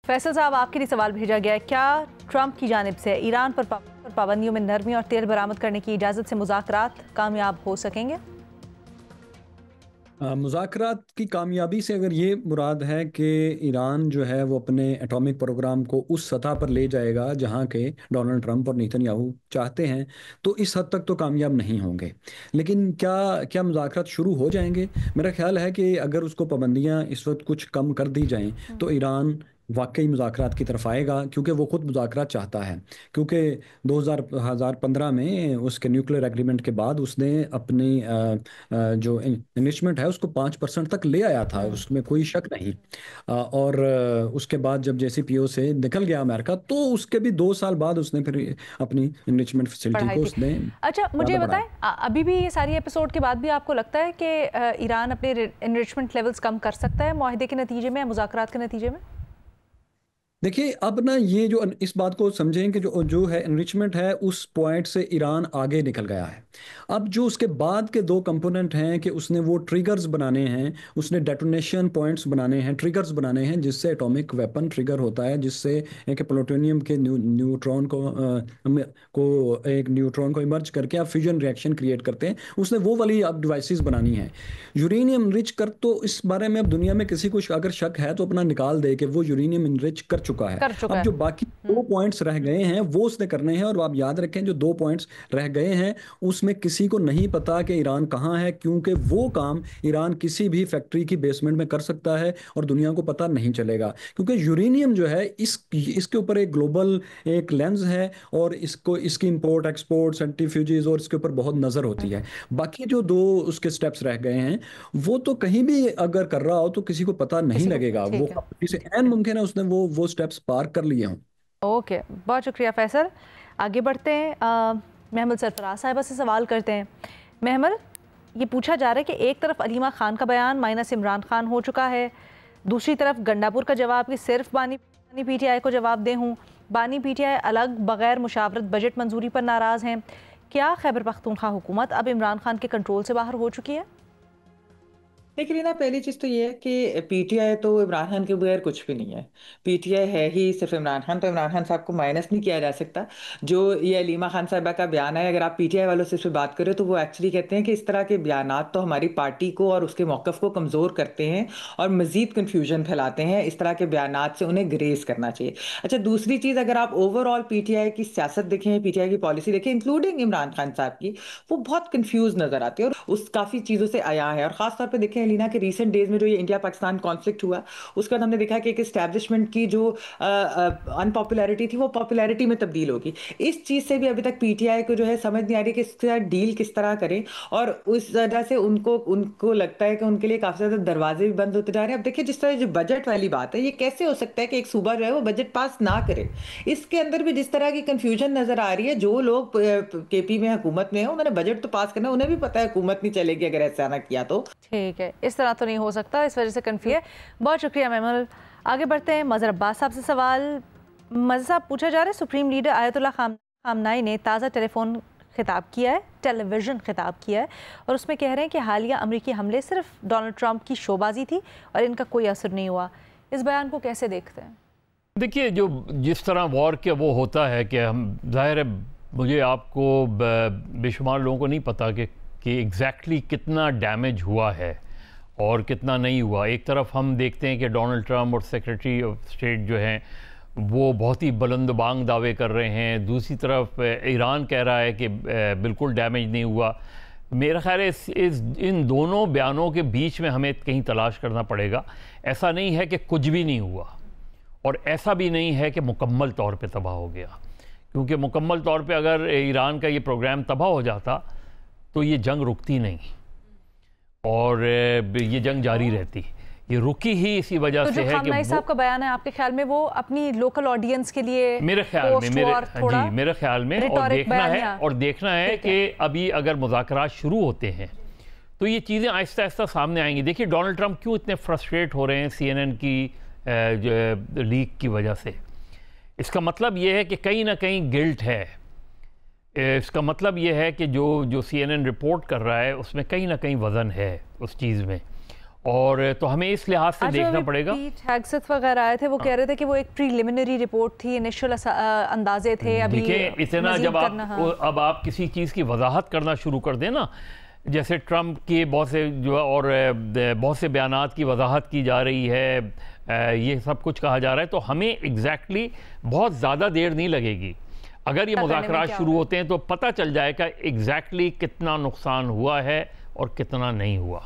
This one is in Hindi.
फैसल साहब, आपके लिए सवाल भेजा गया है। क्या ट्रंप की जानिब से ईरान पर पाबंदियों में नरमी और तेल बरामद करने की इजाज़त से मुज़ाकरात कामयाब हो सकेंगे? मुज़ाकरात की कामयाबी से अगर ये मुराद है कि ईरान जो है वो अपने एटॉमिक प्रोग्राम को उस सतह पर ले जाएगा जहाँ के डोनाल्ड ट्रंप और नेतन्याहू चाहते हैं, तो इस हद तक तो कामयाब नहीं होंगे। लेकिन क्या क्या मुज़ाकरात शुरू हो जाएंगे? मेरा ख्याल है कि अगर उसको पाबंदियाँ इस वक्त कुछ कम कर दी जाएं तो ईरान वाकई मुज़ाकरात की तरफ आएगा, क्योंकि वो खुद मुज़ाकरात चाहता है। क्योंकि 2015 में उसके न्यूक्लियर एग्रीमेंट के बाद उसने अपनी जो इन्वेस्टमेंट है उसको 5% तक ले आया था, उसमें कोई शक नहीं। और उसके बाद जब JCPOA से निकल गया अमेरिका, तो उसके भी 2 साल बाद उसने फिर अपनी इन्वेस्टमेंट फैसिलिटी को उसने अच्छा, मुझे बताएं, अभी भी ये सारी एपिसोड के बाद भी आपको लगता है कि ईरान अपने एनरिचमेंट लेवल्स कम कर सकता है मुआहदे के नतीजे में या मुज़ाकरात के नतीजे में? देखिए, अब ना ये जो इस बात को समझें कि जो जो है एनरिचमेंट है, उस पॉइंट से ईरान आगे निकल गया है। अब जो उसके बाद के 2 कंपोनेंट हैं कि उसने वो ट्रिगर्स बनाने हैं, उसने डेटोनेशन पॉइंट्स बनाने हैं, ट्रिगर्स बनाने हैं जिससे एटॉमिक वेपन ट्रिगर होता है, जिससे एक प्लूटोनियम के न्यूट्रॉन एक न्यूट्रॉन को इमर्ज करके आप फ्यूजन रिएक्शन क्रिएट करते हैं। उसने वो वाली अब डिवाइसेस बनानी है। यूरेनियम इनरिच कर, तो इस बारे में अब दुनिया में किसी को अगर शक है तो अपना निकाल दे कि वो यूरेनियम इनरिच कर चुका है। अब जो बाकी 2 पॉइंट्स रह गए हैं वो उसने करने हैं। और आप याद रखें, जो 2 पॉइंट्स रह गए हैं उसमें किसी को नहीं पता कि ईरान कहाँ है, क्योंकि वो काम ईरान किसी भी फैक्ट्री की बेसमेंट में कर सकता है और दुनिया को पता नहीं चलेगा। क्योंकि यूरेनियम जो है इसके ऊपर एक ग्लोबल एक लेंस है और इसकी इंपोर्ट एक्सपोर्ट सेंट्रीफ्यूजेस और इसके ऊपर बहुत नज़र होती है। बाकी जो 2 उसके स्टेप्स रह गए हैं वो तो कहीं भी अगर कर रहा हो तो किसी को पता नहीं लगेगा। वो इसे ऐन मुमकिन है उसने वो स्टेप्स पार कर लिए हों। ओके, बहुत शुक्रिया फैसल। आगे बढ़ते हैं, महमल सरफराज साहिबा से सवाल करते हैं। महमल, ये पूछा जा रहा है कि एक तरफ अलीमा खान का बयान माइनस इमरान खान हो चुका है, दूसरी तरफ गंडापुर का जवाब कि सिर्फ बानी PTI को जवाब दे हूँ। बानी PTI अलग बगैर मुशावरत बजट मंजूरी पर नाराज़ हैं। क्या खैबर पख्तूनख्वा हुकूमत अब इमरान खान के कंट्रोल से बाहर हो चुकी है? देखिए रीना, पहली चीज़ तो ये है कि पीटीआई तो इमरान खान के बगैर कुछ भी नहीं है। पीटीआई है ही सिर्फ इमरान खान, तो इमरान खान साहब को माइनस नहीं किया जा सकता। जो ये अलीमा खान साहबा का बयान है, अगर आप पीटीआई वालों से इस पर बात करें तो वो एक्चुअली कहते हैं कि इस तरह के बयानात तो हमारी पार्टी को और उसके मौक़िफ़ को कमज़ोर करते हैं और मज़ीद कन्फ्यूजन फैलाते हैं। इस तरह के बयानात से उन्हें ग्रेस करना चाहिए। अच्छा, दूसरी चीज़, अगर आप ओवरऑल पीटीआई की सियासत देखें, पीटीआई की पॉलिसी देखें, इंक्लूडिंग इमरान खान साहब की, वो बहुत कन्फ्यूज नज़र आती है और उस काफ़ी चीज़ों से आया है। और ख़ासतौर पर देखें लीना के रीसेंट डेज में जो ये इंडिया पाकिस्तान कॉन्फ्लिक्ट हुआ, उसके बाद हमने देखा कि एक एस्टैब्लिशमेंट की जो अनपॉपुलैरिटी थी वो पॉपुलैरिटी में तब्दील होगी। इस चीज़ से भी अभी तक पीटीआई को जो है समझ नहीं आ रही कि इसके साथ डील किस तरह करें, और उस वजह से उनको लगता है कि उनके लिए काफ़ी ज़्यादा दरवाजे भी बंद होते जा रहे हैं। अब देखिए, जिस तरह जो बजट वाली बात है, ये कैसे हो सकता है कि एक सूबा जो है वो बजट पास ना करे? इसके अंदर भी जिस तरह की कंफ्यूजन नजर आ रही है, जो लोग केपी में हुकूमत में है उन्होंने बजट तो पास करना, उन्हें भी पता है हुकूमत नहीं चलेगी अगर ऐसा ना किया तो। ठीक है, इस तरह तो नहीं हो सकता, इस वजह से कन्फ्यूज है। बहुत शुक्रिया महमल। आगे बढ़ते हैं, मज़हर अब्बास साहब से सवाल। मज़हर साहब, पूछा जा रहा है सुप्रीम लीडर आयतुल्लाह खामनाई ने ताज़ा टेलीफोन खिताब किया है, टेलीविज़न खिताब किया है, और उसमें कह रहे हैं कि हालिया अमरीकी हमले सिर्फ डोनाल्ड ट्रंप की शोबाजी थी और इनका कोई असर नहीं हुआ। इस बयान को कैसे देखते हैं? देखिए, जो जिस तरह वॉर के वो होता है कि हम ज़ाहिर है, मुझे आपको बेशुमार लोगों को नहीं पता कि एग्जैक्टली कितना डैमेज हुआ है और कितना नहीं हुआ। एक तरफ हम देखते हैं कि डोनाल्ड ट्रंप और सेक्रेटरी ऑफ स्टेट जो हैं वो बहुत ही बुलंदबांग दावे कर रहे हैं, दूसरी तरफ ईरान कह रहा है कि बिल्कुल डैमेज नहीं हुआ। मेरा ख्याल है इन दोनों बयानों के बीच में हमें कहीं तलाश करना पड़ेगा। ऐसा नहीं है कि कुछ भी नहीं हुआ और ऐसा भी नहीं है कि मुकम्मल तौर पे तबाह हो गया, क्योंकि मुकम्मल तौर पे अगर ईरान का ये प्रोग्राम तबाह हो जाता तो ये जंग रुकती नहीं और ये जंग जारी रहती। ये रुकी ही इसी वजह से है कि खामनाई साहब का बयान है, आपके ख्याल में वो अपनी लोकल ऑडियंस के लिए मेरे ख्याल में और देखना है कि अभी अगर मुज़ाकरात शुरू होते हैं तो ये चीज़ें आहिस्ता आहिस्ता सामने आएंगी। देखिए, डोनाल्ड ट्रंप क्यों इतने फ्रस्ट्रेट हो रहे हैं CNN की लीक की वजह से। इसका मतलब ये है कि कहीं ना कहीं गिल्ट है। इसका मतलब ये है कि जो CNN रिपोर्ट कर रहा है उसमें कहीं ना कहीं वज़न है उस चीज़ में, और तो हमें इस लिहाज से देखना पड़ेगा। पीट हेग्सेथ वगैरह आए थे, वो कह रहे थे कि वो एक प्रीलिमिनरी रिपोर्ट थी, इनिशियल अंदाजे थे, अभी इतना जब अब आप किसी चीज़ की वजाहत करना शुरू कर दें ना, जैसे ट्रंप के बहुत से जो और बहुत से बयानात की वजाहत की जा रही है, ये सब कुछ कहा जा रहा है, तो हमें एग्जैक्टली बहुत ज़्यादा देर नहीं लगेगी। अगर ये मुज़ाकरात शुरू होते हैं तो पता चल जाएगा एग्जैक्टली कितना नुकसान हुआ है और कितना नहीं हुआ।